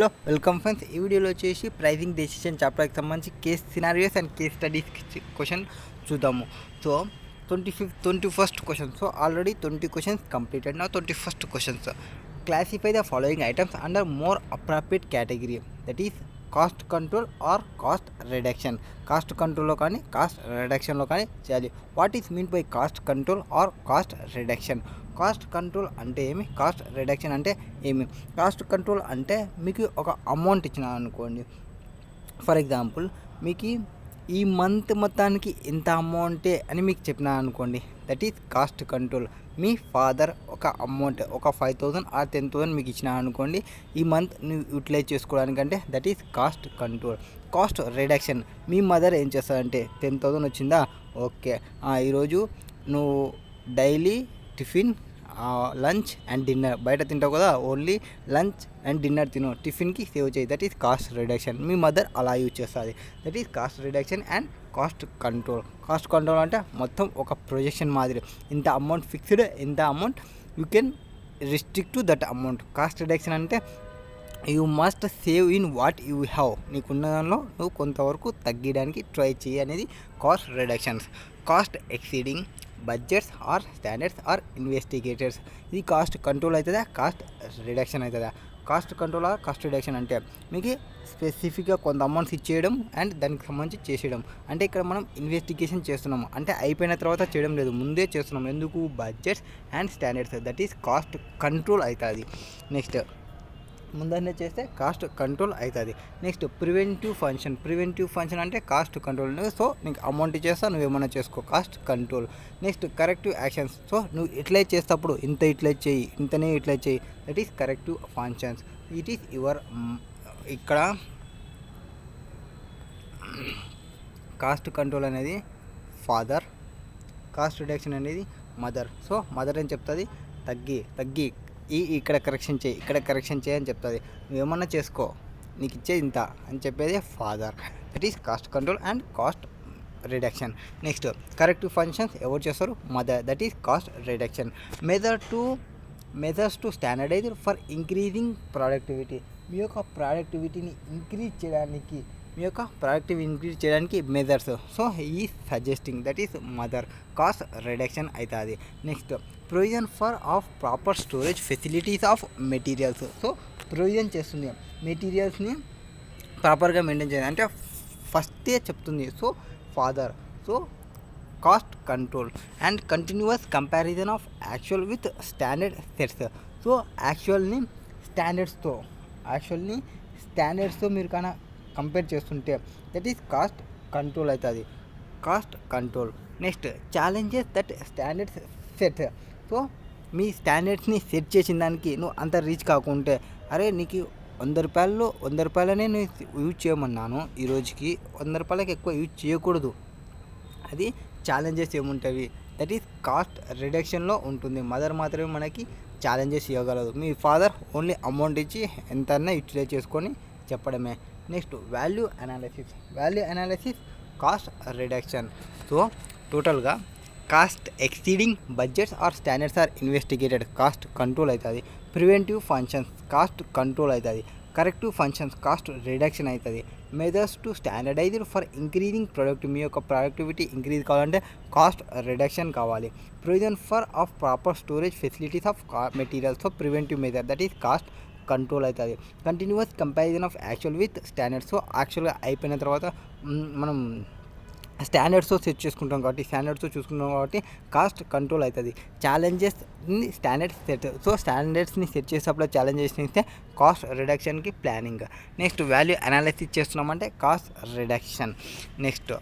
Hello welcome friends. ఈ వీడియోలో వచ్చేసి ప్రైజింగ్ డెసిషన్ చాప్టర్కి సంబంధించి case scenarios and case studies question చూద్దాము. So 21st question. So already 20 questions completed. నా 21st questions. Classify the following items under more appropriate category, that is cost control or cost reduction. Cost కంట్రోల్లో కానీ cost రిడక్షన్లో కానీ చేయాలి. What is mean by cost control or cost reduction? Cost control అంటే ఏమి, cost reduction అంటే ఏమి? Cost control అంటే మీకు ఒక అమౌంట్ ఇచ్చిన అనుకోండి, ఫర్ ఎగ్జాంపుల్ మీకు ఈ మంత్ మొత్తానికి ఇంత అమౌంటే అని మీకు చెప్పినా అనుకోండి, that is cost control. Me father ఒక అమౌంట్ ఒక 5,000 ఆర్ 10,000 మీకు ఇచ్చిన అనుకోండి, ఈ మంత్ నువ్వు యూటిలైజ్ చేసుకోవడానికంటే that is cost control. Cost reduction, మీ మదర్ ఏం చేస్తారంటే 10,000 వచ్చిందా, ఓకే ఈరోజు నువ్వు daily tiffin, lunch and dinner బయట తింటావు కదా, ఓన్లీ లంచ్ అండ్ డిన్నర్ తిను, టిఫిన్కి సేవ్ చేయి, దట్ ఈస్ కాస్ట్ రిడక్షన్. మీ మదర్ అలా యూజ్ చేస్తుంది, that is cost reduction and cost control. Cost control అంటే మొత్తం ఒక ప్రొజెక్షన్ మాదిరి, ఇంత అమౌంట్ ఫిక్స్డ్, ఇంత amount you can restrict to that amount. Cost reduction అంటే you must save in what you have, నీకున్న దానిలో నువ్వు కొంతవరకు తగ్గడానికి ట్రై చేయి అనేది cost reductions. Cost exceeding budgets or standards or investigators, ఇది కాస్ట్ కంట్రోల్ అవుతుందా, కాస్ట్ రిడక్షన్ అవుతుందా? Cost control or cost reduction అంటే మీకు స్పెసిఫిక్గా కొంత అమౌంట్స్ ఇచ్చేయడం అండ్ దానికి సంబంధించి చేసేయడం. అంటే ఇక్కడ మనం ఇన్వెస్టిగేషన్ చేస్తున్నాము అంటే అయిపోయిన తర్వాత చేయడం లేదు, ముందే చేస్తున్నాం. ఎందుకు? Budgets and standards, that is cost control అవుతుంది. నెక్స్ట్ ముందరనే చేస్తే కాస్ట్ కంట్రోల్ అవుతుంది. Next preventive function. Preventive function అంటే కాస్ట్ కంట్రోల్. సో నీకు అమౌంట్ ఇచ్చేస్తా, నువ్వేమన్నా చేసుకో, cost control. Next corrective actions. So నువ్వు ఇట్లైజ్ చేసేటప్పుడు ఇంత ఇట్లైజ్ చేయి, ఇంతనే ఇట్లైజ్ చేయి, that is corrective functions. It is your ఇక్కడ కాస్ట్ కంట్రోల్ అనేది ఫాదర్, కాస్ట్ రిడక్షన్ అనేది మదర్. సో మదర్ ఏం చెప్తుంది, తగ్గి ఇక్కడ కరెక్షన్ చేయి, ఇక్కడ కరెక్షన్ చేయి అని చెప్తుంది. నువ్వేమన్నా చేసుకో, నీకు ఇచ్చేది ఇంత అని చెప్పేది father. That is cost control and cost reduction. Next corrective functions ఎవరు చేస్తారు? Mother, that is cost reduction. Measures to standardise for increasing productivity, మీ యొక్క ప్రొడక్టివిటీని ఇంక్రీజ్ చేయడానికి మెజర్స్. సో ఈ suggesting, that is mother, cost reduction అవుతుంది. Next provision for of proper storage facilities of materials. So provision చేస్తుంది, మెటీరియల్స్ని ప్రాపర్గా maintain చేయాలి అంటే ఫస్టే చెప్తుంది. So father. So cost control and continuous comparison of actual with standard sets. So యాక్చువల్ని స్టాండర్డ్స్తో మీరు కానీ కంపేర్ చేస్తుంటే దట్ ఈస్ కాస్ట్ కంట్రోల్ అవుతుంది, cost control. Next challenges that standards set. So మీ స్టాండర్డ్స్ని సెట్ చేసిన దానికి నువ్వు అంత రీచ్ కాకుంటే, అరే నీకు 100 రూపాయలనే నేను యూజ్ చేయమన్నాను, ఈ రోజుకి 100 రూపాయలకి ఎక్కువ యూజ్ చేయకూడదు, అది ఛాలెంజెస్ ఏముంటాయి, దట్ ఈస్ కాస్ట్ రిడక్షన్లో ఉంటుంది. మదర్ మాత్రమే మనకి ఛాలెంజెస్ ఇవ్వగలదు, మీ ఫాదర్ ఓన్లీ అమౌంట్ ఇచ్చి ఎంతైనా యూటిలైజ్ చేసుకొని చెప్పడమే. Next value analysis cost reduction. So టోటల్గా cost exceeding budgets or standards are investigated, cost control అవుతుంది. ప్రివెంటివ్ ఫంక్షన్స్ కాస్ట్ కంట్రోల్ అవుతుంది. కరెక్టివ్ ఫంక్షన్స్ కాస్ట్ రిడక్షన్ అవుతుంది. Measures to standardised for increasing మీ యొక్క ప్రొడక్టివిటీ ఇంక్రీజ్ కావాలంటే cost reduction కావాలి. Provision for of proper storage facilities of materials. So preventive measure, that is cost control అవుతుంది. Continuous comparison of actual with standards. So యాక్చువల్గా అయిపోయిన తర్వాత మనం స్టాండర్డ్స్తో set చేసుకుంటాం కాబట్టి కాస్ట్ కంట్రోల్ అవుతుంది. ఛాలెంజెస్ని స్టాండర్డ్స్ సెట్. సో స్టాండర్డ్స్ని సెట్ చేసేటప్పుడు ఛాలెంజెస్ని ఇస్తే కాస్ట్ రిడక్షన్కి ప్లానింగ్. నెక్స్ట్ వాల్యూ అనాలిసిస్ చేస్తున్నామంటే cost reduction. Next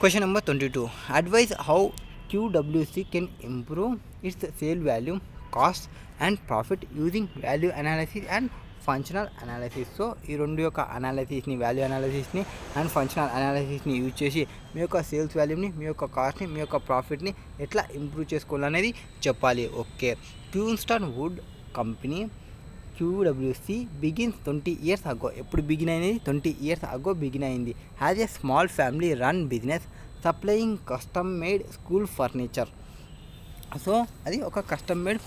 question number 22. Advise how QWC can improve its sale value, cost and profit using value analysis and functional analysis. So ఈ రెండు యొక్క అనాలిసిస్ని, వాల్యూ అనాలిసిస్ని అండ్ ఫంక్షనల్ అనాలిసిస్ని use చేసి మీ యొక్క సేల్స్ వాల్యూని, మీ యొక్క కాస్ట్ని, మీ యొక్క ప్రాఫిట్ని ఎట్లా ఇంప్రూవ్ చేసుకోవాలనేది చెప్పాలి. Okay. Queenston wood company QWC begins 20 years ago. ఎప్పుడు బిగిన్ అయినది? 20 years ago బిగిన్ అయింది. Has a small family run business supplying custom made school furniture. So అది ఒక custom made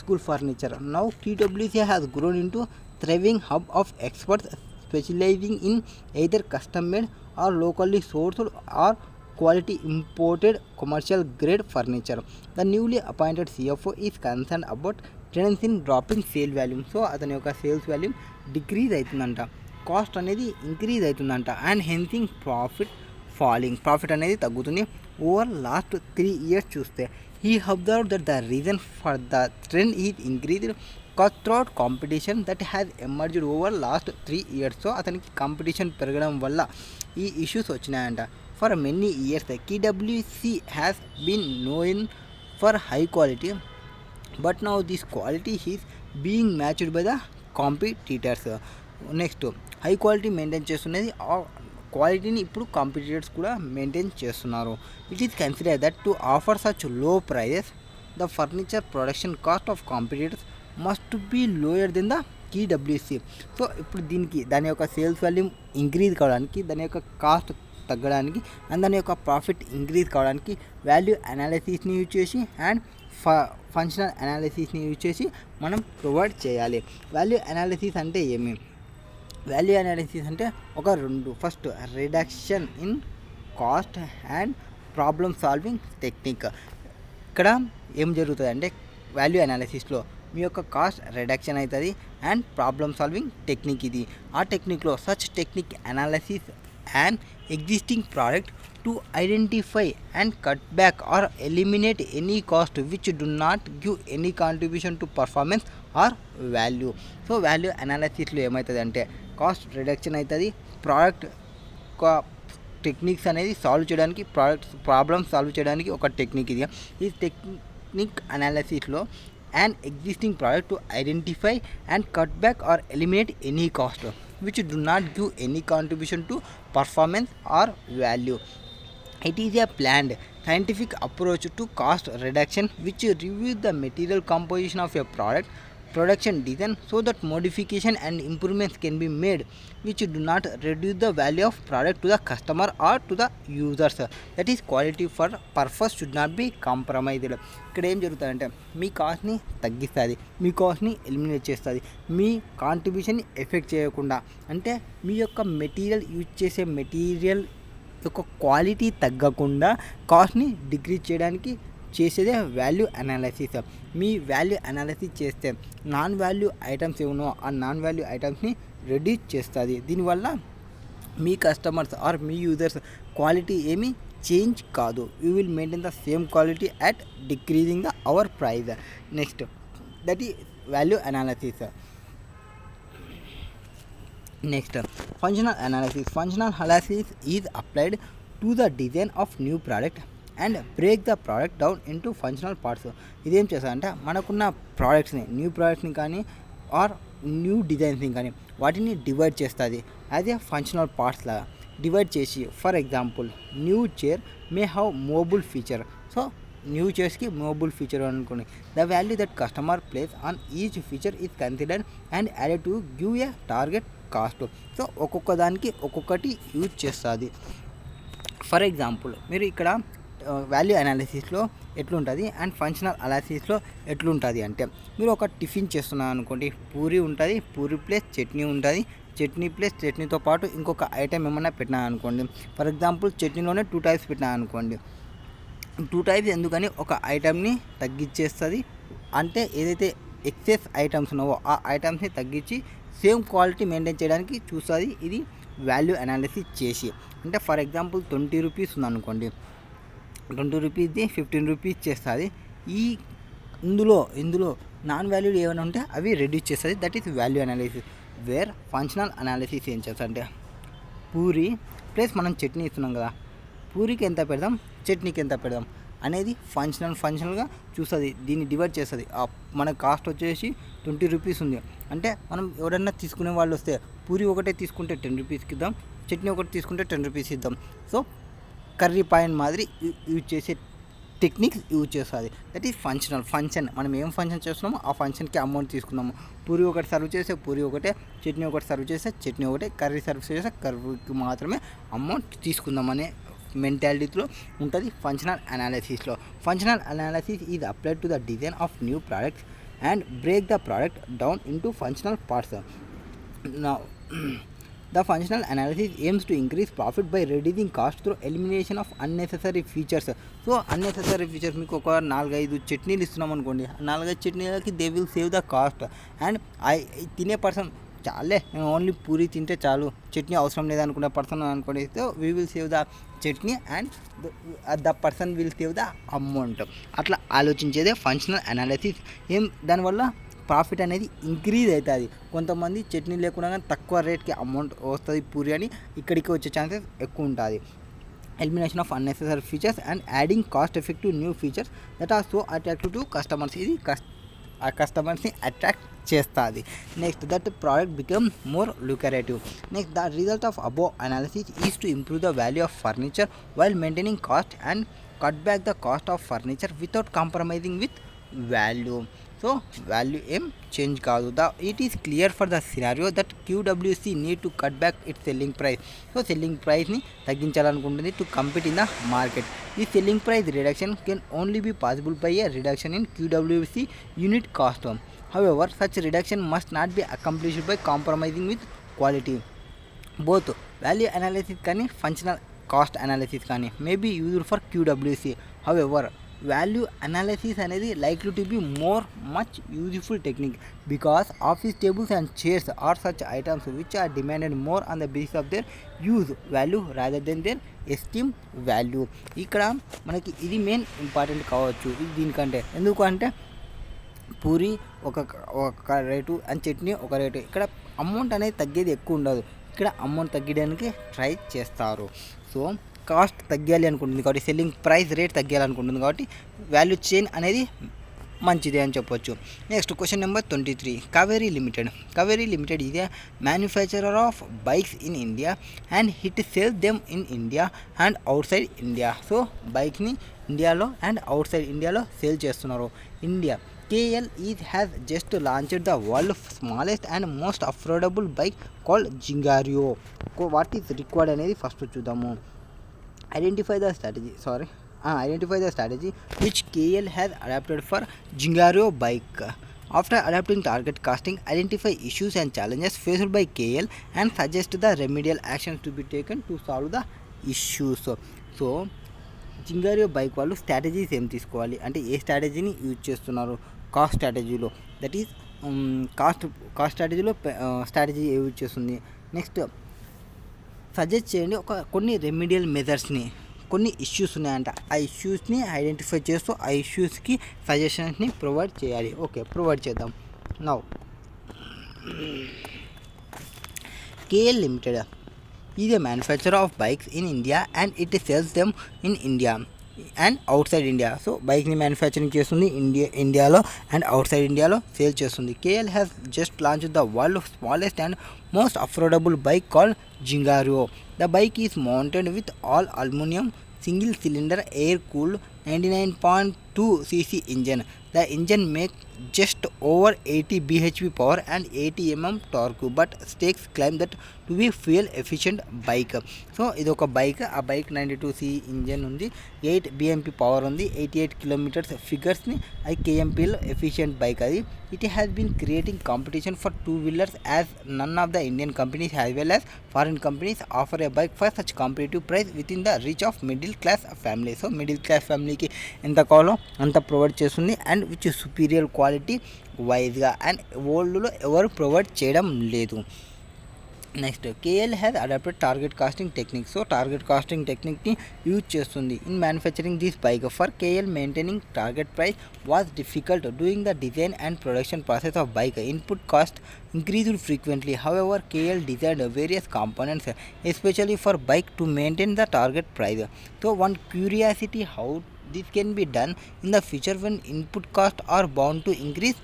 school furniture. Now TWC has grown into thriving hub of experts specializing in either custom made or locally sourced or quality imported commercial grade furniture. The newly appointed CFO is concerned about trends in dropping sale volume. So అతని యొక్క sales volume decrease అవుతుందంట, cost అనేది increase అవుతుందంట, and hence profit అనేది తగ్గుతుంది. Over last 3 years చూస్తే he observe that the reason for the trend is increased cutthroat competition that has emerged over last 3 years. సో అతనికి కాంపిటీషన్ పెరగడం వల్ల ఈ ఇష్యూస్ వచ్చినాయంట. For many years KWC has been known for high quality, but now this quality is being matched by the competitors. Next high quality maintain చేస్తున్నది, ఆ క్వాలిటీని ఇప్పుడు కాంపిటీటర్స్ కూడా మెయింటైన్ చేస్తున్నారు. It is consider that to offer such low prices the furniture production cost of competitors must be lower than the KWC. So ఇప్పుడు దాని యొక్క sales volume increase కావడానికి, దాని యొక్క కాస్ట్ తగ్గడానికి అండ్ దాని యొక్క ప్రాఫిట్ ఇంక్రీజ్ కావడానికి వాల్యూ అనాలిసిస్ని యూజ్ చేసి అండ్ ఫంక్షనల్ అనాలిసిస్ని యూజ్ చేసి మనం ప్రొవైడ్ చేయాలి. వాల్యూ అనాలిసిస్ అంటే ఏమి? వాల్యూ అనాలిసిస్ అంటే ఒక రెండు, first reduction in cost and problem solving technique. ఇక్కడ ఏం జరుగుతుంది అంటే వాల్యూ అనాలిసిస్లో మీ యొక్క కాస్ట్ రిడక్షన్ అవుతుంది అండ్ ప్రాబ్లమ్ సాల్వింగ్ టెక్నిక్ ఇది. ఆ టెక్నిక్లో such technique analysis and existing product to identify and cut back or eliminate any cost which do not give any contribution to performance or value. So value అనాలిసిస్లో ఏమవుతుంది అంటే cost reduction అవుతుంది, product techniques అనేది solve చేయడానికి, problems solve చేయడానికి ఒక technique ఇది. ఈ technique అనాలిసిస్లో an existing product to identify and cut back or eliminate any cost which do not give any contribution to performance or value. It is a planned scientific approach to cost reduction which reviews the material composition of a production design so that modification and improvements can be made which do not reduce the value of product to the customer or to the users. That is quality for purpose should not be compromised. ఇక్కడ ఏం జరుగుతుందంటే మీ కాస్ట్ని తగ్గిస్తుంది, మీ కాస్ట్ని eliminate చేస్తుంది, మీ కాంట్రిబ్యూషన్ని effect చేయకుండా, అంటే మీ యొక్క use చేసే material యొక్క క్వాలిటీ తగ్గకుండా కాస్ట్ని డిక్రీజ్ చేయడానికి చేసేదే వాల్యూ అనాలిసిస్. మీ వాల్యూ అనాలిసిస్ చేస్తే నాన్ వాల్యూ ఐటమ్స్ ఏమో ఆ నాన్ వాల్యూ ఐటమ్స్ని రెడ్యూస్ చేస్తుంది. దీనివల్ల మీ కస్టమర్స్ ఆర్ మీ యూజర్స్ క్వాలిటీ ఏమీ చేంజ్ కాదు. You will maintain the same quality at decreasing the our price. Next that ఈ value analysis. Next functional analysis. Functional analysis is applied to the design of new product and break the product down into functional parts. ఇదేం చేస్తారంటే మనకున్న new ప్రోడక్ట్స్ని కానీ are new డిజైన్స్ని కానీ వాటిని divide చేస్తుంది as a functional parts లాగా divide చేసి. For example new chair may have movable feature. So new చైర్స్కి మూవబుల్ ఫీచర్ అనుకోండి. The value that customer place on each feature is considered and added to give a target cost. So ఒక్కొక్క దానికి ఒక్కొక్కటి use చేస్తుంది. For example మీరు ఇక్కడ value అనాలిసిస్లో ఎట్లుంటుంది and functional అనాలిసిస్లో ఎట్లుంటుంది అంటే మీరు ఒక టిఫిన్ చేస్తున్నారు అనుకోండి, పూరి ఉంటుంది, పూరి ప్లస్ చట్నీ ఉంటుంది, చట్నీ ప్లస్ చట్నీతో పాటు ఇంకొక ఐటెం ఏమన్నా పెట్టినా అనుకోండి. ఫర్ ఎగ్జాంపుల్ చట్నీలోనే 2 types పెట్టినా అనుకోండి. 2 types ఎందుకని ఒక ఐటెంని తగ్గించేస్తుంది, అంటే ఏదైతే ఎక్సెస్ ఐటమ్స్ ఉన్నావో ఆ ఐటమ్స్ని తగ్గించి సేమ్ క్వాలిటీ మెయింటైన్ చేయడానికి చూస్తుంది ఇది వాల్యూ అనాలిసిస్ చేసి. అంటే ఫర్ ఎగ్జాంపుల్ 20 రూపీస్ ఉందనుకోండి, 20 రూపీస్ది 15 రూపీస్ చేస్తుంది. ఇందులో నాన్ వాల్యూడ్ ఏమైనా ఉంటే అవి రెడ్యూస్ చేస్తుంది. That is value analysis. Where functional analysis ఏం చేస్తుందంటే పూరి ప్లస్ మనం చట్నీ ఇస్తున్నాం కదా, పూరికి ఎంత పెడదాం, చట్నీకి ఎంత పెడదాం అనేది ఫంక్షనల్గా చూస్తుంది. దీన్ని డివైడ్ చేస్తుంది. మన కాస్ట్ వచ్చేసి 20 రూపీస్ ఉంది అంటే మనం ఎవరన్నా తీసుకునే వాళ్ళు వస్తే పూరి ఒకటే తీసుకుంటే 10 రూపీస్కి ఇద్దాం, చట్నీ ఒకటి తీసుకుంటే 10 రూపీస్ ఇద్దాం. సో కర్రీ పాయింట్ మాదిరి యూజ్ చేసే టెక్నిక్స్ యూజ్ చేస్తుంది. దట్ ఈస్ ఫంక్షన్ మనం ఏం ఫంక్షన్ చేస్తున్నామో ఆ ఫంక్షన్కి అమౌంట్ తీసుకున్నాము. పూరి ఒకటి సర్వ్ చేస్తే పూరి ఒకటే, చట్నీ ఒకటి సర్వ్ చేస్తే చట్నీ ఒకటే, కర్రీ సర్వ్ చేస్తే కర్రీకి మాత్రమే అమౌంట్ తీసుకుందామనే మెంటాలిటీలో ఉంటుంది ఫంక్షనల్ అనాలిసిస్లో. Functional analysis is applied to the design of new products and break the product down into functional parts. Now, the functional analysis aims to increase profit by reducing cost through elimination of unnecessary features. So unnecessary features మీకు ఒక 4-5 చట్నీలు ఇస్తున్నాం అనుకోండి, 4-5 చట్నీలకి they will save the cost. And తినే person చాలే నేను only puri తింటే చాలు, చట్నీ అవసరం లేదనుకునే పర్సన్ అనుకోండి, so we will save the chutney and the person will save the amount. అట్లా ఆలోచించేదే ఫంక్షనల్ అనాలిసిస్. దానివల్ల ప్రాఫిట్ అనేది ఇంక్రీజ్ అవుతుంది. కొంతమంది చట్నీ లేకుండా కానీ తక్కువ రేట్కి అమౌంట్ వస్తుంది పూరి అని, ఇక్కడికి వచ్చే ఛాన్సెస్ ఎక్కువ ఉంటుంది. Elimination of unnecessary features and adding cost effective new features that are so attractive to customers. ఇది కస్టమర్స్ని అట్రాక్ట్ చేస్తుంది. Next that product become more lucrative. Next the result of above analysis is to improve the value of furniture while maintaining cost and cut back the cost of furniture without compromising with value. So value ఏం change కాదు. It is clear for the scenario that క్యూడబ్ల్యూసి need to cut back it selling price. So selling ప్రైస్ని తగ్గించాలనుకుంటుంది to compete in the market. ఈ selling price reduction can only be possible by a reduction in QWC unit cost. However, such reduction must not be accomplished by compromising with quality. Both value analysis కానీ functional cost analysis కానీ may be used for QWC. However, value analysis అనేది likely to be much useful technique because office tables and chairs are such items which are demanded more on the basis of their use value rather than their esteem value. ఇక్కడ మనకి ఇది main important కావచ్చు దీనికంటే. ఎందుకంటే పూరి ఒక rate and chutney ఒక rate. ఇక్కడ amount అనేది తగ్గేది ఎక్కువ ఉండదు, ఇక్కడ అమౌంట్ తగ్గడానికి ట్రై చేస్తారు. సో కాస్ట్ తగ్గాలి అనుకుంటుంది కాబట్టి, సెల్లింగ్ ప్రైస్ రేట్ తగ్గాలనుకుంటుంది కాబట్టి వాల్యూ చైన్ అనేది మంచిదే అని చెప్పొచ్చు. Next question number 23. Kaveri limited is a manufacturer of bikes in India and hit sales them in India and out side India. So బైక్ని ఇండియాలో అండ్ అవుట్ సైడ్ ఇండియాలో సేల్ చేస్తున్నారు. India KL has just launched the world's smallest and most affordable bike called Gingario. What is required అనేది first చూద్దాము. Identify the strategy which KL has adapted for Gingario bike. After adapting target costing, identify issues and challenges faced by KL and suggest the remedial actions to be taken to solve the issues. So Zingario bike వాళ్ళు strategies ఏం తీసుకోవాలి అంటే ఏ స్ట్రాటజీని use చేస్తున్నారు cost స్ట్రాటజీలో, that is cost స్ట్రాటజీలో strategy use చేస్తుంది. నెక్స్ట్ సజెస్ట్ చేయండి కొన్ని రెమిడియల్ మెథడ్స్ని. కొన్ని ఇష్యూస్ ఉన్నాయంట, ఆ ఇష్యూస్ని ఐడెంటిఫై చేస్తూ ఆ ఇష్యూస్కి సజెషన్స్ని ప్రొవైడ్ చేయాలి. ఓకే, ప్రొవైడ్ చేద్దాం. Now KL Limited is a manufacturer of bikes in India and it sells them in India and outside India. So బైక్ని మ్యానుఫ్యాక్చరింగ్ చేస్తుంది ఇండియాలో అండ్ అవుట్ సైడ్ ఇండియాలో సేల్ చేస్తుంది. KL has just launched the world's smallest and most affordable bike called Gingario. The bike is mounted with all aluminum single cylinder air cooled 99.2 cc engine. The engine makes just over 80 bhp power and 80 mm torque, but stakes claim that to be fuel efficient bike. So ఇది ఒక bike, ఆ bike 92c engine ఉంది, 8 bmp power ఉంది, 88 kilometres ఫిగర్స్ని అది KMPలో efficient bike. అది it has been creating competition for 2-wheelers as none of the Indian companies as well as foreign companies offer a bike for such competitive price within the reach of middle class family. So middle class ఫ్యామిలీకి ఎంత కావాలో అంత provide చేస్తుంది and which superior quality వైజ్గా అండ్ ఓల్డ్లో ఎవరు provide చేయడం లేదు. Next KL has adopted target costing technique. So target casting టెక్నిక్ని use చేస్తుంది in manufacturing this bike. For KL maintaining target price was difficult doing the design and production process of bike. Input cost increased frequently. However, KL designed various components especially for bike to maintain the target price. So one curiosity how this can be done in the future when input costs are bound to increase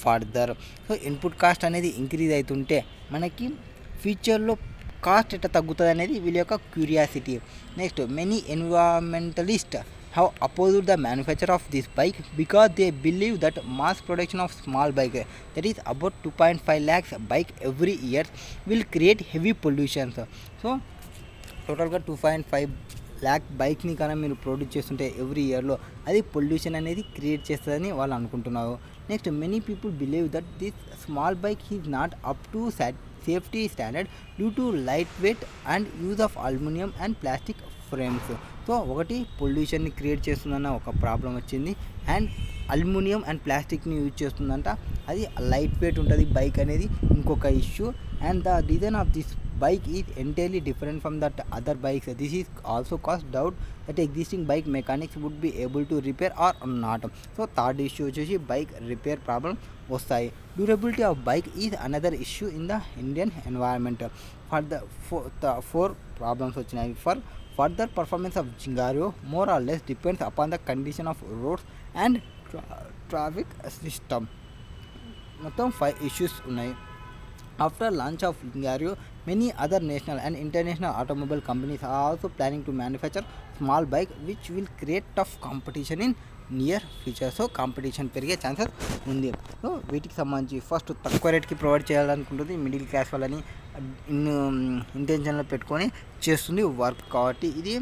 further. So input cost అనేది increase అవుతుంటే మనకి ఫ్యూచర్లో cost ఎట్లా తగ్గుతుంది అనేది వీళ్ళ యొక్క curiosity. Next many environmentalist have opposed the manufacture of this bike because they believe that mass production of small bike, that is about 2.5 lakhs bike every year, will create heavy pollution. So టోటల్గా 2.5 lakh బైక్ని కన్నా మీరు produce చేస్తుంటే every ఇయర్లో అది pollution అనేది create చేస్తుందని వాళ్ళు అనుకుంటున్నారు. Next many people believe that this small bike is not up to safety standard due to lightweight and use of aluminum and plastic frames. So ఒకటి పొల్యూషన్ని క్రియేట్ చేస్తుందన్న ఒక ప్రాబ్లం వచ్చింది, అండ్ అల్యూమినియం అండ్ ప్లాస్టిక్ని యూజ్ చేస్తుందంట, అది light weight ఉంటుంది bike అనేది ఇంకొక issue. And the design of this bike is entirely different from that other bikes. This is also caused doubt that existing bike mechanics would be able to repair or not. So third issue వచ్చేసి bike repair problem వస్తాయి. Durability of bike is another issue in the Indian environment. For the four problems వచ్చినాయి. For further performance of Zingario more or less depends upon the condition of roads and traffic system. మొత్తం 5 issues ఉన్నాయి. After launch of Zingario, many other national and international automobile companies are also planning to manufacture small bike which will create tough competition in near future. So competition పెరిగే chances ఉంది. So వీటికి సంబంధించి first తక్కువ రేట్కి provide చేయాలనుకుంటుంది middle class వాళ్ళని ఇంటెన్షన్లో పెట్టుకొని చేస్తుంది work, కాబట్టి ఇది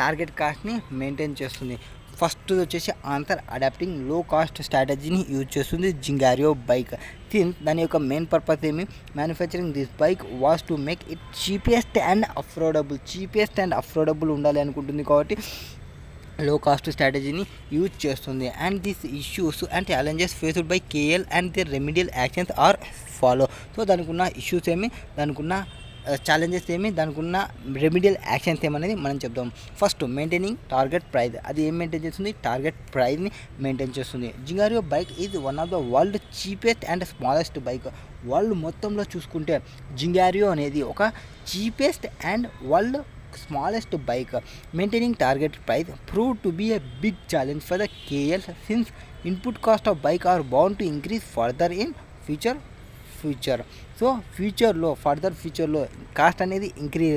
టార్గెట్ కాస్ట్ని మెయింటైన్ చేస్తుంది. ఫస్ట్ వచ్చేసి ఆన్సర్ అడాప్టింగ్ లో కాస్ట్ స్ట్రాటజీని యూజ్ చేస్తుంది జింగారియో బైక్. సిన్స్ దాని యొక్క మెయిన్ పర్పస్ ఏమి, manufacturing this bike was to make it cheapest and affordable ఉండాలి అనుకుంటుంది, కాబట్టి లో కాస్ట్ స్ట్రాటజీని యూజ్ చేస్తుంది. And this issues and challenges faced by KL and the remedial actions are follow. So దానికి ఉన్న ఇష్యూస్ ఏమి, దానికి ఉన్న ఛాలెంజెస్ ఏమి, దానికి ఉన్న రెమిడియల్ యాక్షన్స్ ఏమనేది మనం చెప్దాం. First maintaining target price. అది ఏం మెయింటైన్ చేస్తుంది, టార్గెట్ ప్రైస్ని మెయింటైన్ చేస్తుంది. జింగారియో bike is one of the world cheapest and smallest bike. World మొత్తంలో చూసుకుంటే జింగారియో అనేది ఒక cheapest and world smallest bike. Maintaining target price proved to be a big challenge for the KL since input cost of bike are bound to increase further in future. So ఫ్యూచర్లో cost అనేది increase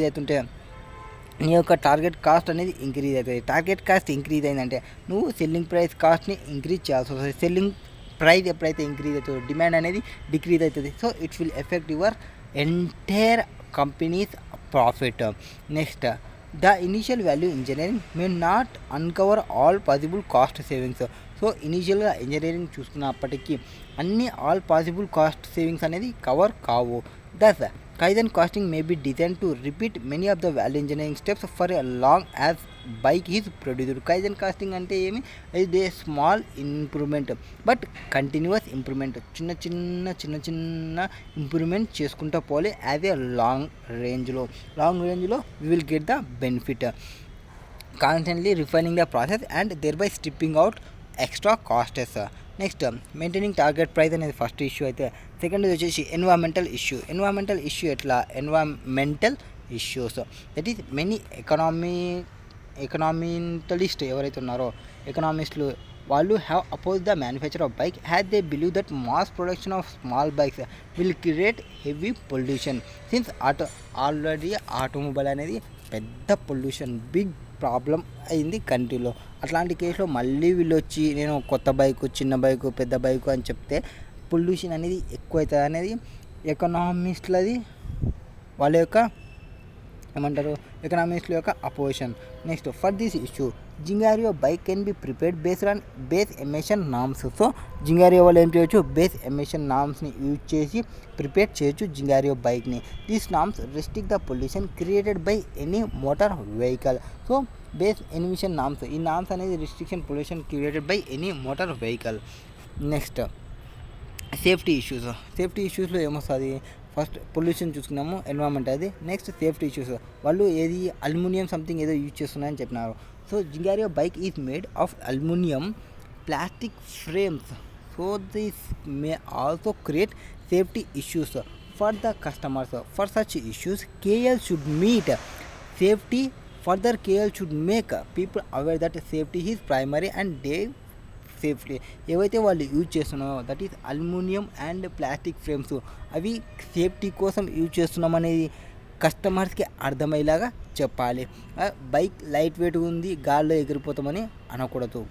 అవుతుంటే నీ యొక్క target cost అనేది increase అవుతుంది. Target cost increase అయిందంటే నువ్వు selling price కాస్ట్ని increase చేయాల్సి వస్తుంది. సెల్లింగ్ ప్రైస్ ఎప్పుడైతే ఇంక్రీజ్ అవుతుందో డిమాండ్ అనేది డిక్రీజ్ అవుతుంది. So it's will effect your entire companies profit. Next, the initial value engineering may not uncover all possible cost savings. So ఇనీషియల్గా engineering చూసుకున్నప్పటికీ అన్ని ఆల్ పాసిబుల్ కాస్ట్ సేవింగ్స్ అనేది cover కావు. Thus kaizen costing may be design to repeat many of the value engineering steps for a long as bike is produced. Kaizen costing అంటే ఏమి, ఇది small improvement but continuous improvement. చిన్న improvement చేసుకుంటూ పోలే as a long రేంజ్లో we will get the benefit. Constantly refining the process and thereby stripping out extra కాస్టెస్. Next maintaining target price అనేది first issue అయితే, second వచ్చేసి environmental issue. ఎట్లా environmental issues, that is many economicalist ఎవరైతే ఉన్నారో ఎకనామిస్టులు వాళ్ళు have oppose the manufacture of bike had they believe that mass production of small bikes will create heavy pollution since already automobile అనేది పెద్ద pollution big problem అయింది కంట్రీలో. అట్లాంటి కేసులో మళ్ళీ వీళ్ళు వచ్చి నేను కొత్త బైకు, చిన్న బైకు, పెద్ద బైకు అని చెప్తే పొల్యూషన్ అనేది ఎక్కువ అవుతుంది అనేది ఎకనామిస్టులది వాళ్ళ యొక్క ఎకనామిస్టుల యొక్క opposition. Next, for this issue Zingario bike can be prepared based on base emission norms. So Zingario వాళ్ళు ఏం చేయొచ్చు, బేస్ ఎమిషన్ నామ్స్ని యూజ్ చేసి ప్రిపేర్ చేయొచ్చు జింగారియో బైక్ని. These norms restrict the pollution created by any motor vehicle. So base emission norms, ఈ norms అనేది restriction pollution created by any motor vehicle. Next, safety ఇష్యూస్లో ఏమొస్తుంది, ఫస్ట్ పొల్యూషన్ చూసుకున్నాము, environment అది. నెక్స్ట్ సేఫ్టీ ఇష్యూస్, వాళ్ళు ఏది aluminium something ఏదో use చేస్తున్నారని చెప్పినారు. So Zingario bike is made of aluminium plastic frames. So this may also create safety issues for the customers. For such issues KL should meet safety. Further KL should make people aware that safety is primary and they safety. ఏవైతే వాళ్ళు use చేస్తున్నారో that is aluminium and plastic frames, అవి safety కోసం use చేస్తున్నాం అనేది కస్టమర్స్కి అర్థమయ్యేలాగా చెప్పాలి. బైక్ లైట్ వెయిట్ ఉంది, గాల్లో ఎగిరిపోతామని అనకూడదు.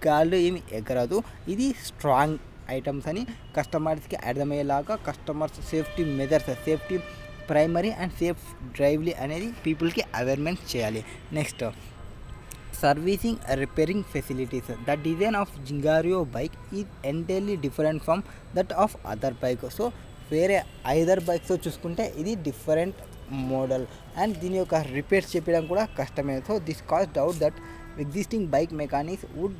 గాల్లో ఏమి ఎగరదు, ఇది స్ట్రాంగ్ ఐటమ్స్ అని కస్టమర్స్కి అర్థమయ్యేలాగా customers safety measures, safety primary and safe drively అనేది పీపుల్కి అవేర్మెంట్ చేయాలి. Next, servicing repairing facilities. The design of Zingario bike is entirely different from that of other bike. So వేరే ఐదర్ బైక్స్తో చూసుకుంటే ఇది డిఫరెంట్ మోడల్ అండ్ దీని యొక్క repairs చెప్పడం కూడా కష్టమే. So this cause doubt that existing bike mechanics would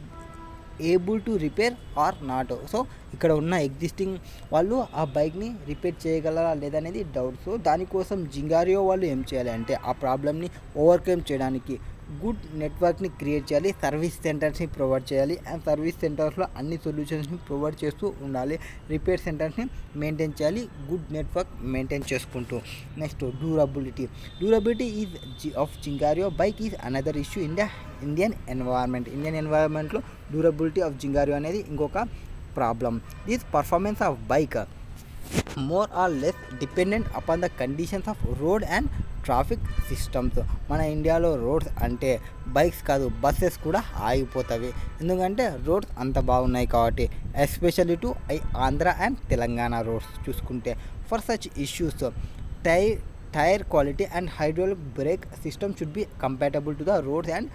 able to repair or not. So ఇక్కడ ఉన్న ఎగ్జిస్టింగ్ వాళ్ళు ఆ బైక్ని రిపేర్ చేయగలరా లేదనేది డౌట్. సో దానికోసం జింగారియో వాళ్ళు ఏం చేయాలి అంటే ఆ ప్రాబ్లమ్ని ఓవర్కమ్ చేయడానికి గుడ్ నెట్వర్క్ని క్రియేట్ చేయాలి, సర్వీస్ సెంటర్స్ని ప్రొవైడ్ చేయాలి అండ్ సర్వీస్ సెంటర్స్లో అన్ని సొల్యూషన్స్ని ప్రొవైడ్ చేస్తూ ఉండాలి, రిపేర్ సెంటర్స్ని మెయింటైన్ చేయాలి, గుడ్ నెట్వర్క్ మెయింటైన్ చేసుకుంటూ. Next durability is of Zingario bike is another issue in the Indian ఎన్వైర్న్మెంట్లో డ్యూరబిలిటీ ఆఫ్ జింగారియో అనేది ఇంకొక ప్రాబ్లం. This performance of bike more or less dependent upon the conditions of road and traffic systems. మన ఇండియాలో roads అంటే bikes కాదు buses కూడా ఆగిపోతాయి, ఎందుకంటే రోడ్స్ అంత బాగున్నాయి కాబట్టి. Especially to Andhra and Telangana roads చూసుకుంటే for such issues tyre quality and hydraulic brake system should be compatible to the roads and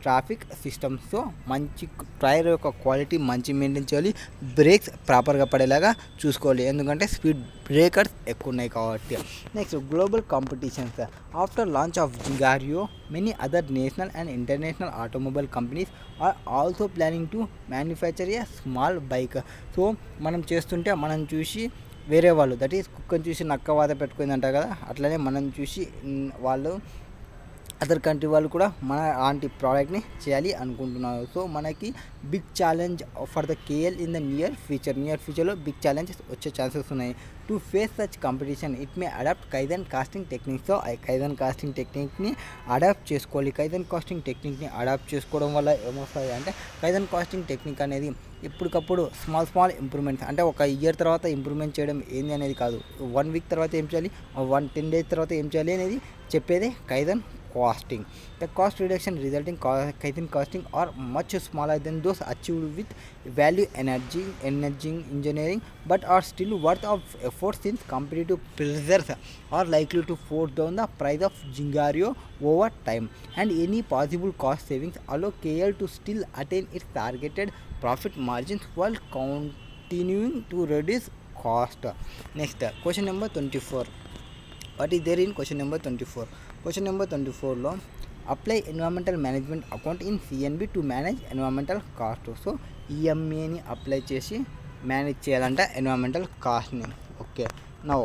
traffic systems. So మంచి టైర్ యొక్క క్వాలిటీ మంచి మెయింటైన్ చేయాలి, బ్రేక్స్ ప్రాపర్గా పడేలాగా చూసుకోవాలి, ఎందుకంటే స్పీడ్ బ్రేకర్స్ ఎక్కువ ఉన్నాయి కాబట్టి. Next global competitions. After launch of Zingario many other national and international automobile companies are also planning to manufacture a small bike. So మనం చేస్తుంటే మనం చూసి వేరే వాళ్ళు, దట్ ఈస్ కుక్కని చూసి నక్క వాత పెట్టుకుంది అంటారు కదా, అట్లనే మనం చూసి వాళ్ళు అదర్ కంట్రీ వాళ్ళు కూడా మన అలాంటి ప్రోడక్ట్ని చేయాలి అనుకుంటున్నారు. సో మనకి big challenge for the KL in the near ఫ్యూచర్లో బిగ్ ఛాలెంజెస్ వచ్చే ఛాన్సెస్ ఉన్నాయి. To face such competition it may adopt kaizen costing techniques. So kaizen costing టెక్నిక్ని అడాప్ట్ చేసుకోవాలి. కైజన్ కాస్టింగ్ టెక్నిక్ని అడాప్ట్ చేసుకోవడం వల్ల ఏమొస్తుంది అంటే కైజన్ కాస్టింగ్ టెక్నిక్ అనేది ఎప్పటికప్పుడు స్మాల్ ఇంప్రూవ్మెంట్స్, అంటే ఒక ఇయర్ తర్వాత ఇంప్రూవ్మెంట్ చేయడం ఏంది అనేది కాదు, 1 వీక్ తర్వాత ఏం చేయాలి, 10 days తర్వాత ఏం చేయాలి అనేది చెప్పేదే kaizen costing. The cost reduction resulting Kaizen costing are much smaller than those achieved with value engineering, but are still worth of effort since competitive pressures are likely to force down the price of Gingario over time, and any possible cost savings allow KL to still attain its targeted profit margins while continuing to reduce cost. Next, question number 24. What is there in question number 24? Question number 24 లో apply environmental management account in CNB to manage environmental cost. So ఈఎంఏని apply చేసి manage చేయాలంట environmental కాస్ట్ని. Okay, now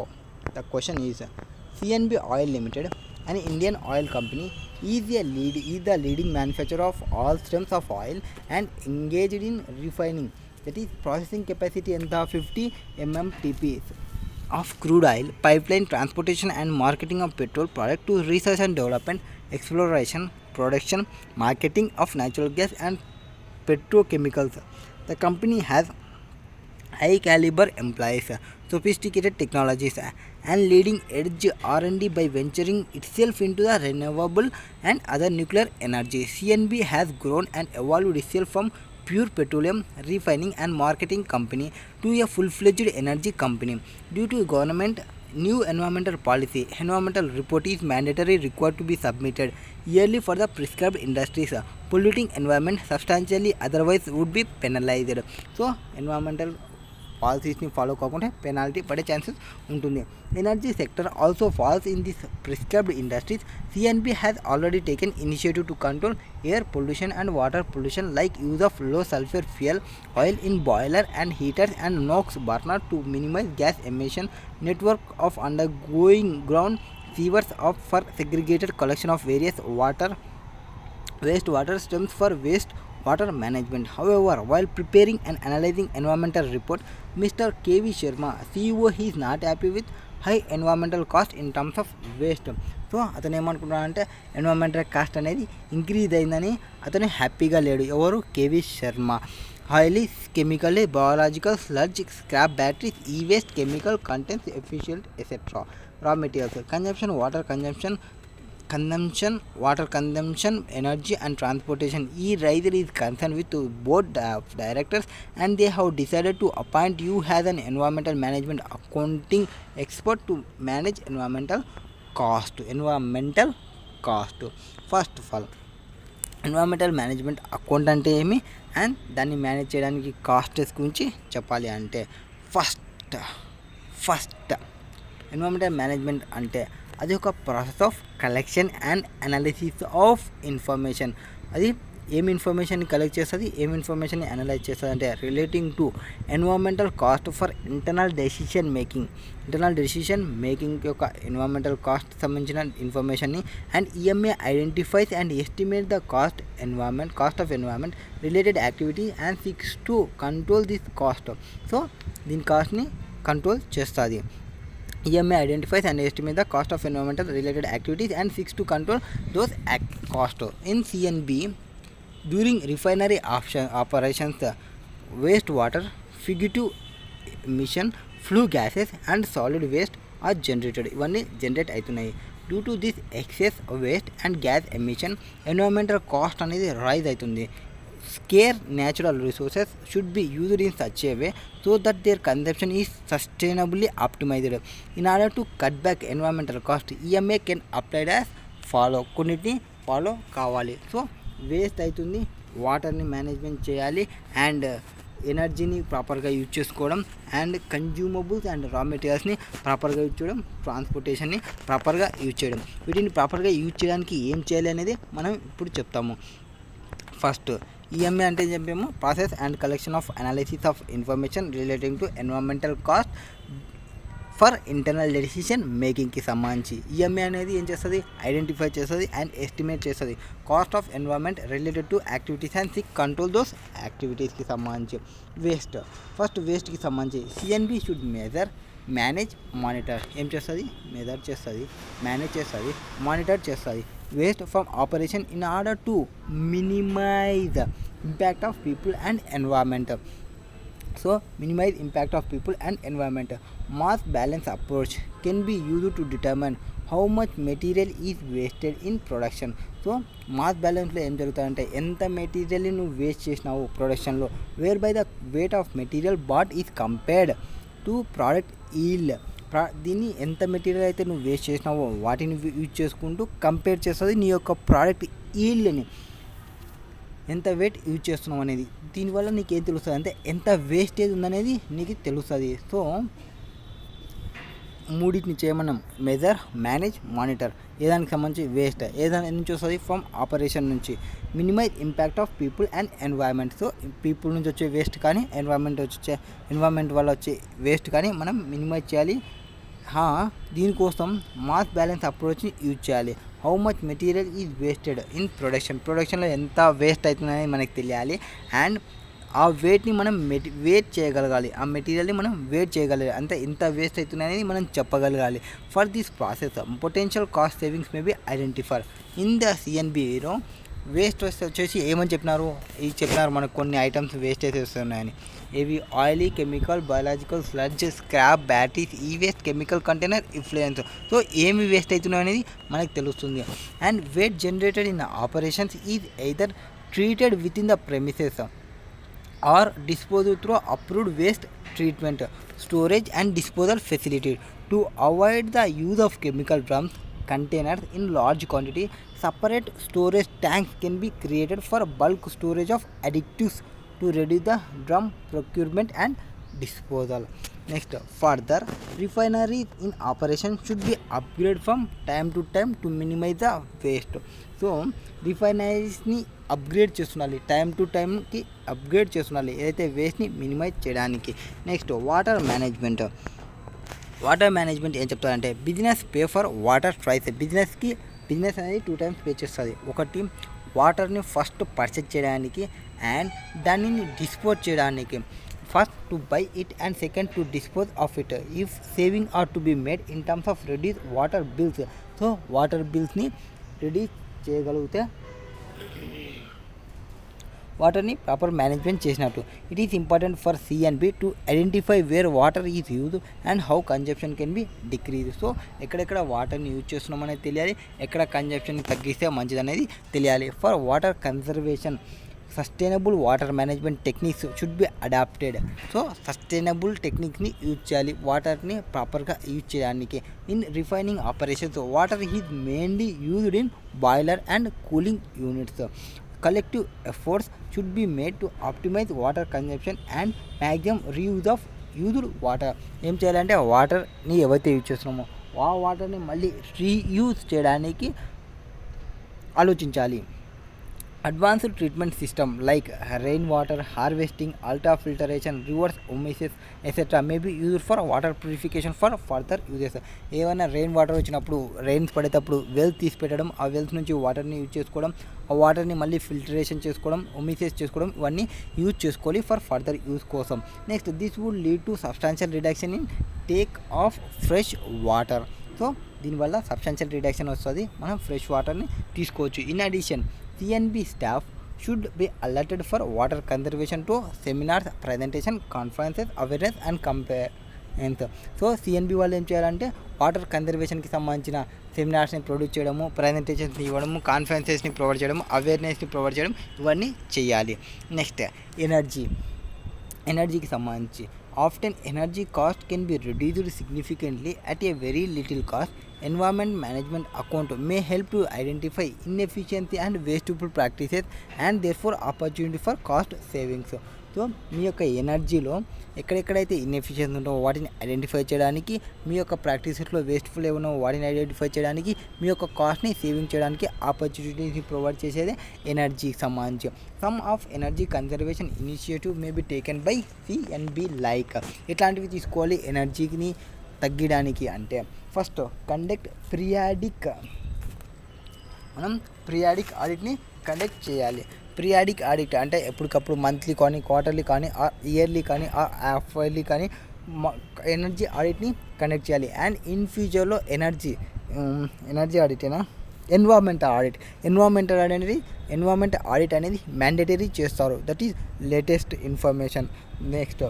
the question is CNB oil limited an Indian oil company is the leading manufacturer of all streams of oil and engaged in refining, that is processing capacity and the 50 mmtp of crude oil, pipeline transportation and marketing of petrol product to research and development, exploration, production, marketing of natural gas and petrochemicals. The company has high caliber employees, sophisticated technologies and leading edge R&D by venturing itself into the renewable and other nuclear energy. CNB has grown and evolved itself from pure petroleum refining and marketing company to a full-fledged energy company. Due to government new environmental policy, environmental report is mandatory required to be submitted yearly for the prescribed industries polluting environment substantially, otherwise would be penalized. So environmental పాలసీస్ని follow కాకుండా penalty పడే chances ఉంటుంది. Energy sector also falls in this prescribed industries. CNB has already taken initiative to control air pollution and water pollution like use of low sulphur fuel oil in boiler and heaters and NOx burner to minimise gas emission, network of under going ground sewers for segregated collection of various wastewater streams for water management. However, while preparing and analyzing environmental report, Mr. K.V. Sharma, CEO, he is not happy with high environmental cost in terms of waste. So అతను ఏమనుకుంటున్నాడంటే environmental cost అనేది increase అయిందని అతను హ్యాపీగా లేడు. ఎవరు? KV Sharma. Highly chemically biological sludge, scrap batteries, e waste, chemical contents, efficient etcetera. Raw materials, consumption, water consumption, energy and transportation. E-Riser is concerned with board of directors and they have decided to appoint you as an environmental management accounting expert to manage environmental cost. First of all, environmental management account అంటే ఏమి and దాన్ని manage చేయడానికి కాస్టెస్ గురించి చెప్పాలి అంటే first environmental management అంటే అది ఒక process of collection and analysis of information. అది ఏం ఇన్ఫర్మేషన్ కలెక్ట్ చేస్తుంది, ఏం ఇన్ఫర్మేషన్ అనలైజ్ చేస్తుంది అంటే relating to environmental cost for internal decision making యొక్క ఎన్విరాన్మెంటల్ కాస్ట్ సంబంధించిన ఇన్ఫర్మేషన్ని and EMA identifies and estimate the cost of environment related activity and seeks to control this cost. So దీని కాస్ట్ని control చేస్తుంది. EMA identifies and estimates the cost of environmental related activities and seeks to control those costs. In CNB, during refinery operations, wastewater, fugitive emission, flue gases and solid waste are generated. ఇవన్నీ generate అవుతున్నాయి. Due to this excess waste and gas emission environmental cost అనేది rise అవుతుంది. Scarce natural resources should be used in such a way so that their consumption is sustainably optimized. In order to cut back environmental cost, EMA can apply as follow. కొన్నిటిని follow కావాలి. So waste అవుతుంది, వాటర్ని management చేయాలి and ఎనర్జీని ప్రాపర్గా use చేసుకోవడం and consumables and రా మెటీరియల్స్ని ప్రాపర్గా యూజ్ చేయడం, ట్రాన్స్పోర్టేషన్ని ప్రాపర్గా యూజ్ చేయడం. వీటిని ప్రాపర్గా యూజ్ చేయడానికి ఏం చేయాలి అనేది మనం ఇప్పుడు చెప్తాము. ఫస్ట్ ఈఎంఏ అంటే చెప్పాము process and collection of analysis of information relating to environmental cost for internal decision మేకింగ్కి సంబంధించి ఈఎంఏ అనేది ఏం చేస్తుంది, ఐడెంటిఫై చేస్తుంది అండ్ ఎస్టిమేట్ చేస్తుంది cost of environment related to activities and seek control those యాక్టివిటీస్కి సంబంధించి. ఫస్ట్ వేస్ట్కి సంబంధించి సిఎన్బి షుడ్ మేనేజ్ మానిటర్. ఏం చేస్తుంది, మెజర్ చేస్తుంది, మేనేజ్ చేస్తుంది, మానిటర్ చేస్తుంది waste from operation in order to minimize the impact of people and environment. So minimize impact of people and environment. Mass balance approach can be used to determine how much material is wasted in production. So mass బ్యాలెన్స్లో ఏం జరుగుతుందంటే ఎంత మెటీరియల్ని నువ్వు waste చేసినావు ప్రొడక్షన్లో, whereby the weight of material bought is compared to product yield. దీన్ని ఎంత మెటీరియల్ అయితే నువ్వు వేస్ట్ చేసినావో వాటిని యూజ్ చేసుకుంటూ కంపేర్ చేస్తుంది నీ యొక్క ప్రోడక్ట్ ఈల్డ్ని, ఎంత వెయిట్ యూజ్ చేస్తున్నావు అనేది. దీనివల్ల నీకు ఏం తెలుస్తుంది అంటే ఎంత వేస్టేజ్ ఉందనేది నీకు తెలుస్తుంది. సో మూడింటిని చేయమన్నాం, మెజర్, మేనేజ్, మానిటర్. ఏదానికి సంబంధించి వేస్ట్ ఏదాని నుంచి వస్తుంది, ఫ్రమ్ ఆపరేషన్ నుంచి. Minimise impact of people and environment. So people నుంచి వచ్చే వేస్ట్ కానీ ఎన్వైర్న్మెంట్ వల్ల వచ్చే వేస్ట్ కానీ మనం మినిమైజ్ చేయాలి. దీనికోసం మాస్ బ్యాలెన్స్ అప్రోచ్ని యూజ్ చేయాలి. How much material is wasted in ప్రొడక్షన్లో ఎంత వేస్ట్ అవుతుందని మనకు తెలియాలి అండ్ ఆ వెయిట్ని మనం వెయిట్ చేయగలగాలి, ఆ మెటీరియల్ని మనం వెయిట్ చేయగలగాలి, అంతే ఎంత వేస్ట్ అవుతున్నాయని మనం చెప్పగలగాలి. For this process potential cost savings may be identify in the సిఎన్బిలో. వేస్ట్ వచ్చేసి ఏమని చెప్పినారు మనకు కొన్ని ఐటమ్స్ వేస్టేజ్ వస్తున్నాయని. ఇవి oily, chemical, biological, sludge, scrap, batteries, e waste, chemical container, influence. So ఏమి వేస్ట్ అవుతున్నాయి అనేది మనకు తెలుస్తుంది. And waste generated in operations is either treated within the premises or disposed through approved waste treatment, storage and disposal facility. To avoid the use of chemical drums, containers in large quantity, separate storage tanks can be created for bulk storage of additives to reduce the drum procurement and disposal. Next, further refineries in operation should be upgraded from time to time to minimize the waste. So రిఫైనరీస్ని upgrade చేస్తుండాలి, time to టైంకి upgrade చేస్తుండాలి ఏదైతే వేస్ట్ని minimise చేయడానికి. Next water management ఏం చెప్తారంటే business pay for water twice. Business అనేది 2 times పే చేస్తుంది. ఒకటి వాటర్ని ఫస్ట్ పర్చేజ్ చేయడానికి అండ్ దానిని డిస్పోజ్ చేయడానికి. First to buy it and second to dispose of it. If saving are to be made in terms of reduce water bills. So water bills ni reduce చేయగలిగితే వాటర్ని proper management చేసినట్టు. It is important for CNB to identify wear water is use and how consumption can be decrease. So ఎక్కడెక్కడ వాటర్ని use చేస్తున్నాం అనేది తెలియాలి, ఎక్కడ consumption తగ్గిస్తే మంచిది అనేది తెలియాలి. For water conservation sustainable water management techniques should be adapted. So sustainable టెక్నిక్ని యూజ్ చేయాలి వాటర్ని ప్రాపర్గా యూజ్ చేయడానికి. In refining operations water is mainly used in boiler and cooling units. Collective efforts should be made to optimize water consumption and maximum reuse of used water. ఏం చేయాలంటే వాటర్ని ఏవైతే use చేస్తున్నామో ఆ వాటర్ని మళ్ళీ రీయూజ్ చేయడానికి ఆలోచించాలి. Advanced treatment system like rain water harvesting, ultra filtration, reverse osmosis etcetera may be used for water purification for further uses. ఏమైనా రెయిన్ వాటర్ వచ్చినప్పుడు, రెయిన్స్ పడేటప్పుడు వెల్స్ తీసి పెట్టడం, ఆ వెల్స్ నుంచి వాటర్ని యూజ్ చేసుకోవడం, ఆ వాటర్ని మళ్ళీ ఫిల్టరేషన్ చేసుకోవడం, ఒమిసెస్ చేసుకోవడం, ఇవన్నీ యూజ్ చేసుకోవాలి ఫర్ ఫర్దర్ యూజ్ కోసం. Next this would lead to substantial reduction in take of fresh water. So దీనివల్ల సబ్స్టాన్షియల్ రిడక్షన్ వస్తుంది, మనం ఫ్రెష్ వాటర్ని తీసుకోవచ్చు. In addition CNB staff should be alerted for water conservation to seminars, presentation, conferences, awareness and campaigns. So CNB వాళ్ళు ఏం చేయాలంటే water కన్జర్వేషన్కి సంబంధించిన సెమినార్స్ని produce చేయడము, ప్రజెంటేషన్స్ ఇవ్వడము, కాన్ఫరెన్సెస్ని ప్రొవైడ్ చేయడం, అవేర్నెస్ని ప్రొవైడ్ చేయడం, ఇవన్నీ చేయాలి. నెక్స్ట్ ఎనర్జీకి సంబంధించి often energy cost can be reduced significantly at a very little cost. Environment management account may help to identify inefficiency and wasteful practices and therefore opportunity for cost savings. So మీ యొక్క ఎనర్జీలో ఎక్కడెక్కడైతే inefficiency ఉంటో వాటిని identify చేయడానికి, మీ యొక్క ప్రాక్టీసెస్లో wasteful ఏమన్నా వాటిని identify చేయడానికి, మీ యొక్క కాస్ట్ని సేవింగ్ చేయడానికి ఆపర్చునిటీని ప్రొవైడ్ చేసేదే ఎనర్జీకి సంబంధించి. Some of energy conservation initiative may be taken by CNB like. ఎట్లాంటివి తీసుకోవాలి ఎనర్జీని తగ్గడానికి అంటే, ఫస్ట్ కండక్ట్ పీరియాడిక్ ఆడిట్ని కండక్ట్ చేయాలి. పీరియాడిక్ ఆడిట్ అంటే ఎప్పటికప్పుడు మంత్లీ కానీ, క్వార్టర్లీ కానీ, ఇయర్లీ కానీ, హాఫ్ ఇయర్లీ కానీ ఎనర్జీ ఆడిట్ని కండక్ట్ చేయాలి. అండ్ ఇన్ ఫ్యూచర్లో ఎనర్జీ ఆడిటేనా ఎన్విరాన్మెంటల్ ఆడిట్ అనేది మ్యాండేటరీ చేస్తారు. That is latest information. Next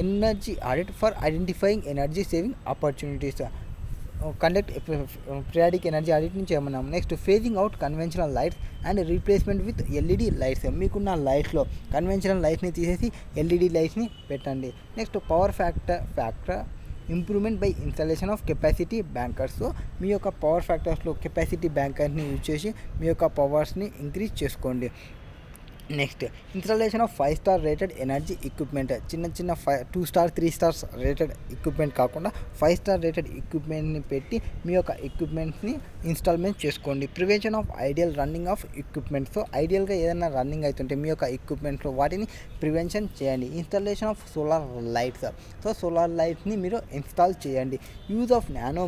energy audit for identifying energy saving opportunities. Conduct periodic energy audit నుంచి ఏమన్నాం. Next phasing out conventional lights and replacement with LED lights. మీకున్న లైట్స్లో conventional లైట్స్ని తీసేసి LED లైట్స్ని పెట్టండి. Next power factor improvement by installation of capacity bankers. So మీ యొక్క power ఫ్యాక్టర్స్లో కెపాసిటీ బ్యాంకర్ని యూజ్ చేసి మీ యొక్క పవర్స్ని ఇంక్రీజ్ చేసుకోండి. Next installation of 5 star rated energy equipment. చిన్న 2 స్టార్ 3 స్టార్స్ రేటెడ్ ఎక్విప్మెంట్ కాకుండా 5 స్టార్ రేటెడ్ ఎక్విప్మెంట్ని పెట్టి మీ యొక్క ఎక్విప్మెంట్స్ని ఇన్స్టాల్మెంట్ చేసుకోండి. Prevention of ideal running of equipment. So ఐడియల్గా ఏదైనా రన్నింగ్ అవుతుంటే మీ యొక్క ఎక్విప్మెంట్లో వాటిని ప్రివెన్షన్ చేయండి. Installation of solar lights. So solar లైట్స్ని మీరు ఇన్స్టాల్ చేయండి. Use of nano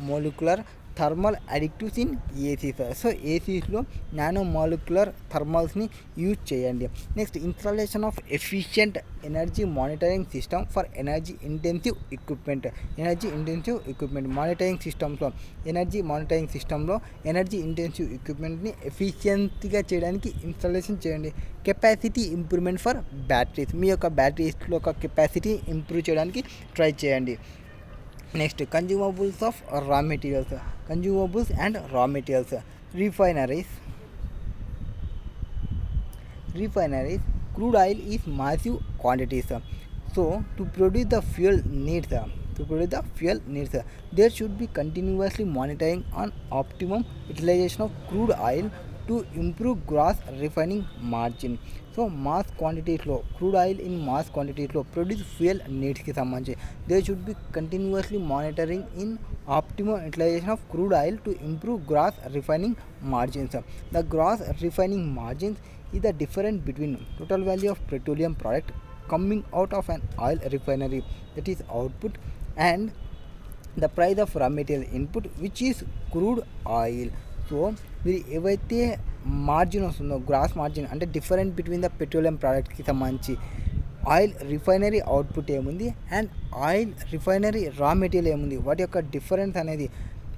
molecular thermal addictives in ACs. So ఏసీస్లో నానో మాలిక్యులర్ థర్మల్స్ని యూజ్ చేయండి. Next installation of efficient energy monitoring system for energy intensive equipment. Monitoring సిస్టంలో energy intensive ఎక్విప్మెంట్ని ఎఫిషియన్సీగా చేయడానికి ఇన్స్టాలేషన్ చేయండి. Capacity improvement for batteries. మీ యొక్క బ్యాటరీస్లో ఒక కెపాసిటీ ఇంప్రూవ్ చేయడానికి ట్రై చేయండి. Next consumables and raw materials. Refineries crude oil is massive quantities. So to produce the fuel needs there should be continuously monitoring on optimum utilization of crude oil to improve gross refining margin. So mass క్వాంటిటీస్లో crude oil in mass క్వాంటిటీస్లో produce fuel నీడ్స్కి సంబంధించి they should be continuously monitoring in optimum utilisation of crude oil to improve gross refining margins. The gross refining margins is the difference between total value of petroleum product coming out of an oil refinery, that is output, and the price of raw material input, which is crude oil. So మీరు ఏవైతే margin వస్తుందో gross margin అంటే difference between the petroleum ప్రోడక్ట్కి సంబంధించి oil refinery output ఏముంది and oil refinery raw material ఏముంది, వాటి యొక్క డిఫరెన్స్ అనేది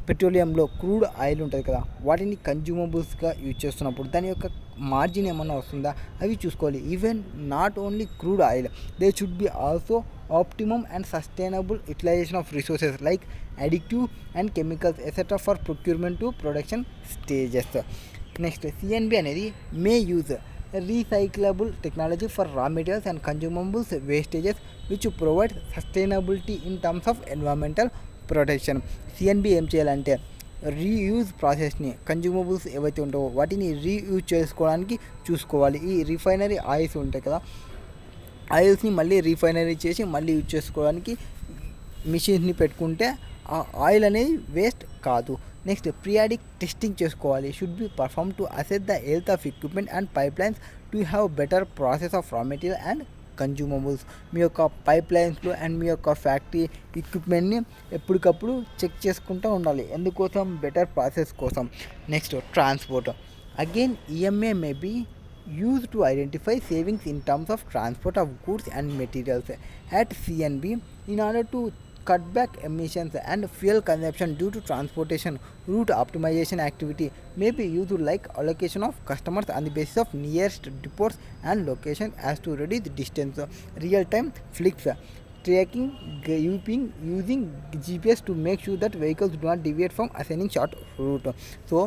పెట్రోలియంలో క్రూడ్ ఆయిల్ ఉంటుంది కదా, వాటిని కన్జ్యూమబుల్స్గా యూజ్ చేస్తున్నప్పుడు దాని యొక్క మార్జిన్ ఏమన్నా వస్తుందా అవి చూసుకోవాలి. Even not only crude oil, they should be also optimum and sustainable utilisation of resources like addictive and chemicals etcetera for procurement to production stages. Next CNB అనేది may use recyclable technology for raw materials and consumables wastages which provide sustainability in terms of environmental protection. CNB ఏం చేయాలంటే reuse ప్రాసెస్ని consumables ఏవైతే ఉంటావో వాటిని reuse చేసుకోవడానికి చూసుకోవాలి. ఈ రిఫైనరీ ఆయిల్స్ ఉంటాయి కదా, ఆయిల్స్ని మళ్ళీ రీఫైనరీ చేసి మళ్ళీ యూజ్ చేసుకోవడానికి మిషన్స్ని పెట్టుకుంటే ఆ ఆయిల్ అనేది వేస్ట్ కాదు. నెక్స్ట్ పీరియాడిక్ టెస్టింగ్ చేసుకోవాలి. Should be perform to assess the health of equipment and pipelines to have better process of raw material and consumables. మీ యొక్క పైప్ లైన్స్లో అండ్ మీ యొక్క ఫ్యాక్టరీ ఎక్విప్మెంట్ని ఎప్పటికప్పుడు చెక్ చేసుకుంటూ ఉండాలి. ఎందుకోసం? బెటర్ ప్రాసెస్ కోసం. Next transport. Again EMA may be used to identify savings in terms of transport of goods and materials at CNB in order to cut back emissions and fuel consumption due to transportation. Route optimization activity may be used like allocation of customers on the basis of nearest depots and location as to reduce distance. Real time fleets tracking using GPS to make sure that vehicles do not deviate from assigning short route. So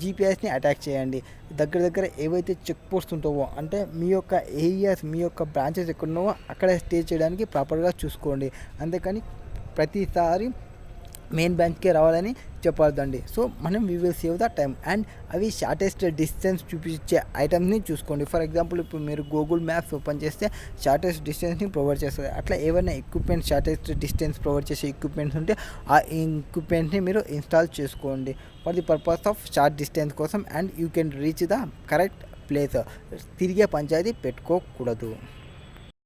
జీపీఎస్ని attack చేయండి. దగ్గర ఏవైతే check post ఉంటావో అంటే మీ యొక్క areas మీ యొక్క branches ఎక్కడున్నావో అక్కడ stay చేయడానికి ప్రాపర్గా చూసుకోండి. అంతేకాని ప్రతిసారి మెయిన్ బ్రాంచ్కే రావాలని చెప్పొద్దండి. సో మనం we will save the time. And అవి షార్టెస్ట్ డిస్టెన్స్ చూపించే ఐటమ్స్ని చూసుకోండి. ఫర్ ఎగ్జాంపుల్ ఇప్పుడు మీరు గూగుల్ మ్యాప్స్ ఓపెన్ చేస్తే షార్టెస్ట్ డిస్టెన్స్ని ప్రొవైడ్ చేస్తుంది. అట్లా ఏమైనా ఎక్విప్మెంట్ షార్టెస్ట్ డిస్టెన్స్ ప్రొవైడ్ చేసే ఎక్విప్మెంట్స్ ఉంటే ఆ ఎక్విప్మెంట్ని మీరు ఇన్స్టాల్ చేసుకోండి for the purpose of short distance కోసం. And you can reach the correct place. తిరిగే పంచాయతీ పెట్టుకోకూడదు.